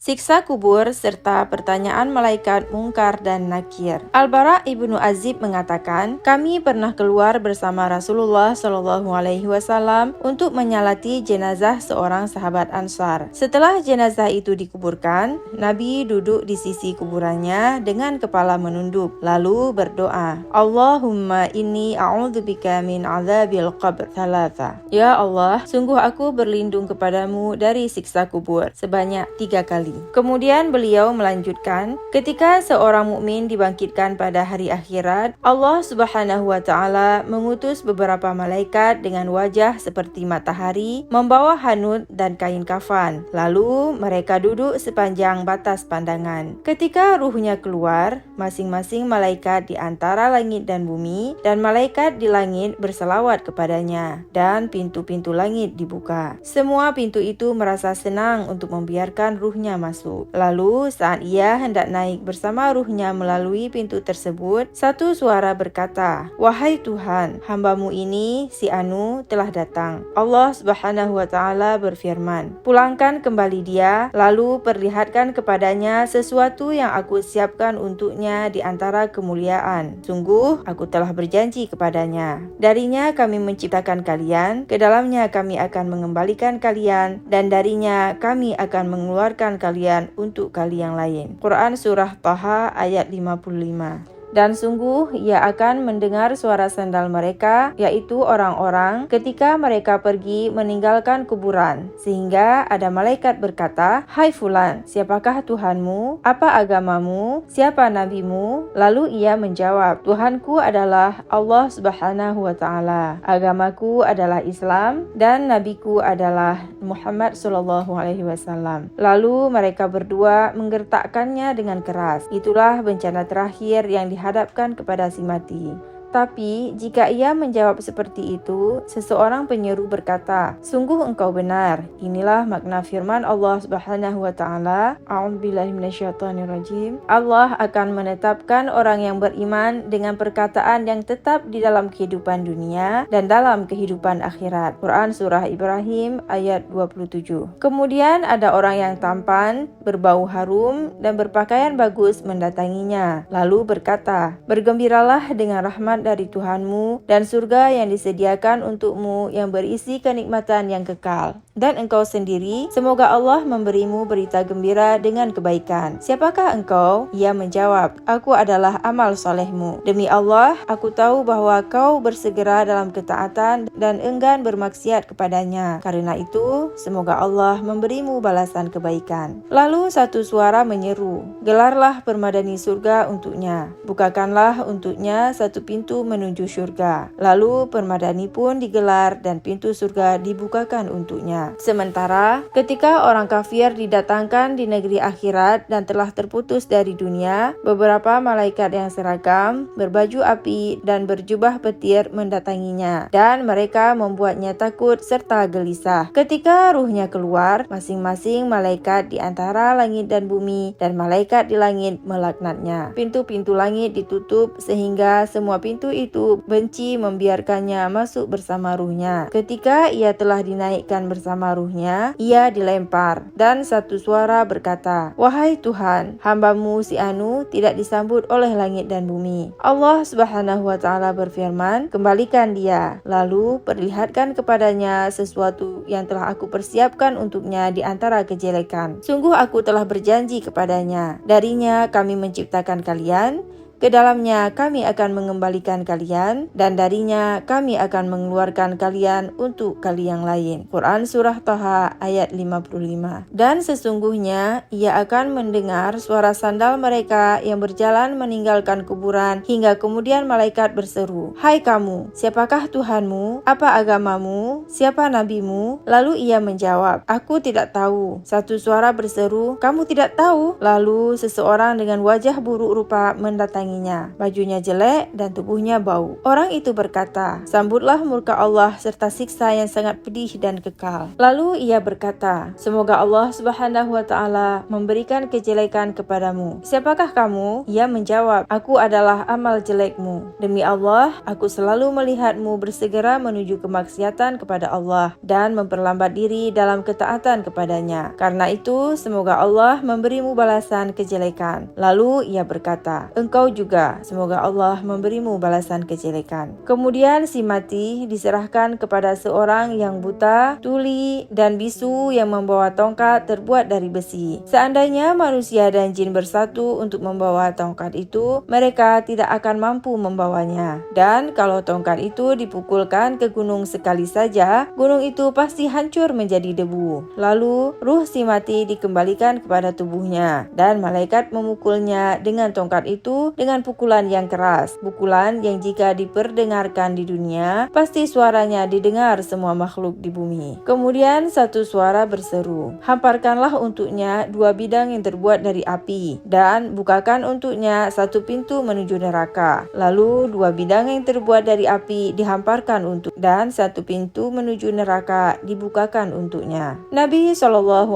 siksa kubur, serta pertanyaan malaikat Munkar dan Nakir. Al-Bara ibnu Azib mengatakan, kami pernah keluar bersama Rasulullah SAW untuk menyalati jenazah seorang sahabat Ansar. Setelah jenazah itu dikuburkan, Nabi duduk di sisi kuburannya dengan kepala menunduk, lalu berdoa, Allahumma inni a'udzubika min azabil qabr thalatha. Ya Allah, sungguh aku berlindung kepadamu dari siksa kubur sebanyak 3 kali. Kemudian beliau melanjutkan, ketika seorang mukmin dibangkitkan pada hari akhirat, Allah Subhanahu wa taala mengutus beberapa malaikat dengan wajah seperti matahari, membawa hanut dan kain kafan. Lalu mereka duduk sepanjang batas pandangan. Ketika ruhnya keluar, masing-masing malaikat di antara langit dan bumi dan malaikat di langit berselawat kepadanya, dan pintu-pintu langit dibuka. Semua pintu itu merasa senang untuk membiarkan ruhnya masuk. Lalu saat ia hendak naik bersama ruhnya melalui pintu tersebut, satu suara berkata, wahai Tuhan, hambamu ini si Anu telah datang. Allah Subhanahu wa taala berfirman, pulangkan kembali dia, lalu perlihatkan kepadanya sesuatu yang aku siapkan untuknya di antara kemuliaan. Sungguh aku telah berjanji kepadanya, darinya kami menciptakan kalian, ke dalamnya kami akan mengembalikan kalian, dan darinya kami akan mengeluarkan kalian untuk kali yang lain. Quran Surah Taha ayat 55. Dan sungguh ia akan mendengar suara sandal mereka, yaitu orang-orang, ketika mereka pergi meninggalkan kuburan. Sehingga ada malaikat berkata, hai fulan, siapakah Tuhanmu? Apa agamamu? Siapa nabimu? Lalu ia menjawab, Tuhanku adalah Allah Subhanahu wa taala. Agamaku adalah Islam dan nabiku adalah Muhammad SAW. Lalu mereka berdua menggertakkannya dengan keras. Itulah bencana terakhir yang dihadapkan kepada si mati. Tapi jika ia menjawab seperti itu, seseorang penyeru berkata, sungguh engkau benar. Inilah makna firman Allah Subhanahu wa taala, A'udzubillahi minasyaitonirrajim. Allah akan menetapkan orang yang beriman dengan perkataan yang tetap di dalam kehidupan dunia dan dalam kehidupan akhirat. Quran Surah Ibrahim ayat 27. Kemudian ada orang yang tampan, berbau harum, dan berpakaian bagus mendatanginya. Lalu berkata, bergembiralah dengan rahmat dari Tuhanmu dan surga yang disediakan untukmu yang berisi kenikmatan yang kekal. Dan engkau sendiri, semoga Allah memberimu berita gembira dengan kebaikan. Siapakah engkau? Ia menjawab, aku adalah amal solehmu. Demi Allah, aku tahu bahwa kau bersegera dalam ketaatan dan enggan bermaksiat kepadanya. Karena itu, semoga Allah memberimu balasan kebaikan. Lalu satu suara menyeru, gelarlah permadani surga untuknya. Bukakanlah untuknya satu pintu menuju surga. Lalu permadani pun digelar dan pintu surga dibukakan untuknya. Sementara ketika orang kafir didatangkan di negeri akhirat dan telah terputus dari dunia, beberapa malaikat yang seragam, berbaju api dan berjubah petir mendatanginya, dan mereka membuatnya takut serta gelisah. Ketika ruhnya keluar, masing-masing malaikat di antara langit dan bumi dan malaikat di langit melaknatnya. Pintu-pintu langit ditutup sehingga semua pintu itu benci membiarkannya masuk bersama ruhnya. Ketika ia telah dinaikkan bersama ruhnya, ia dilempar, dan satu suara berkata, wahai Tuhan, hambamu si Anu tidak disambut oleh langit dan bumi. Allah Subhanahu wa taala berfirman, kembalikan dia, lalu perlihatkan kepadanya sesuatu yang telah aku persiapkan untuknya di antara kejelekan. Sungguh aku telah berjanji kepadanya, darinya kami menciptakan kalian, ke dalamnya kami akan mengembalikan kalian, dan darinya kami akan mengeluarkan kalian untuk kali yang lain. Quran Surah Taha ayat 55. Dan sesungguhnya ia akan mendengar suara sandal mereka yang berjalan meninggalkan kuburan, hingga kemudian malaikat berseru, hai kamu, siapakah Tuhanmu? Apa agamamu? Siapa nabimu? Lalu ia menjawab, aku tidak tahu. Satu suara berseru, kamu tidak tahu? Lalu seseorang dengan wajah buruk rupa mendatangi wanginya, bajunya jelek dan tubuhnya bau. Orang itu berkata, "Sambutlah murka Allah serta siksa yang sangat pedih dan kekal." Lalu ia berkata, "Semoga Allah Subhanahu wa taala memberikan kejelekan kepadamu. Siapakah kamu?" Ia menjawab, "Aku adalah amal jelekmu. Demi Allah, aku selalu melihatmu bersegera menuju kemaksiatan kepada Allah dan memperlambat diri dalam ketaatan kepadanya. Karena itu, semoga Allah memberimu balasan kejelekan." Lalu ia berkata, "Engkau juga, semoga Allah memberimu balasan kejelekan." Kemudian si mati diserahkan kepada seorang yang buta, tuli, dan bisu yang membawa tongkat terbuat dari besi. Seandainya manusia dan jin bersatu untuk membawa tongkat itu, mereka tidak akan mampu membawanya. Dan kalau tongkat itu dipukulkan ke gunung sekali saja, gunung itu pasti hancur menjadi debu. Lalu ruh si mati dikembalikan kepada tubuhnya, dan malaikat memukulnya dengan tongkat itu dengan pukulan yang keras. Pukulan yang jika diperdengarkan di dunia, pasti suaranya didengar semua makhluk di bumi. Kemudian satu suara berseru, "Hamparkanlah untuknya 2 bidang yang terbuat dari api, dan bukakan untuknya 1 pintu menuju neraka." Lalu 2 bidang yang terbuat dari api dihamparkan dan 1 pintu menuju neraka dibukakan untuknya. Nabi SAW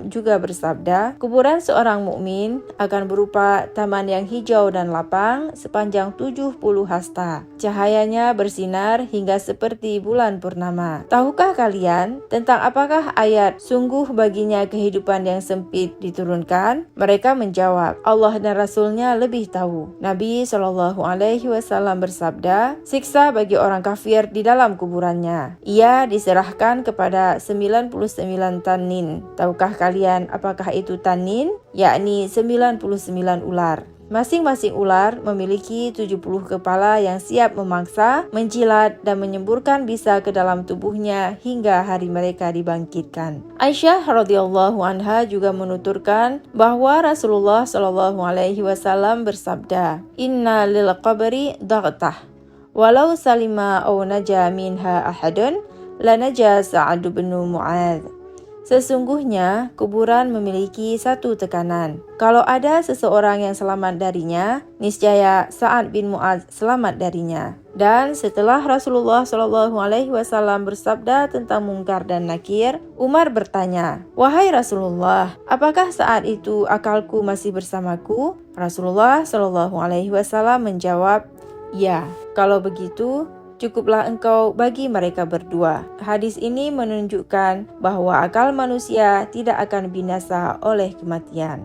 juga bersabda, "Kuburan seorang mukmin akan berupa taman yang hijau dan lapang sepanjang 70 hasta. Cahayanya bersinar hingga seperti bulan purnama." Tahukah kalian tentang apakah ayat "sungguh baginya kehidupan yang sempit" diturunkan? Mereka menjawab, "Allah dan Rasulnya lebih tahu." Nabi SAW bersabda, "Siksa bagi orang kafir di dalam kuburannya. Ia diserahkan kepada 99 tanin." Tahukah kalian apakah itu tanin? Yakni 99 ular. Masing-masing ular memiliki 70 kepala yang siap memangsa, menjilat, dan menyemburkan bisa ke dalam tubuhnya hingga hari mereka dibangkitkan. Aisyah radhiyallahu anha juga menuturkan bahwa Rasulullah SAW bersabda, "Inna lil qabri daghtah, walau salima aw naja minha ahadun, lanaja Sa'ad bin Mu'adz." Sesungguhnya, kuburan memiliki satu tekanan. Kalau ada seseorang yang selamat darinya, niscaya Sa'ad bin Mu'adz selamat darinya. Dan setelah Rasulullah SAW bersabda tentang mungkar dan nakir, Umar bertanya, "Wahai Rasulullah, apakah saat itu akalku masih bersamaku?" Rasulullah SAW menjawab, "Ya, kalau begitu, cukuplah engkau bagi mereka berdua." Hadis ini menunjukkan bahwa akal manusia tidak akan binasa oleh kematian.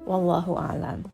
Wallahu a'lam.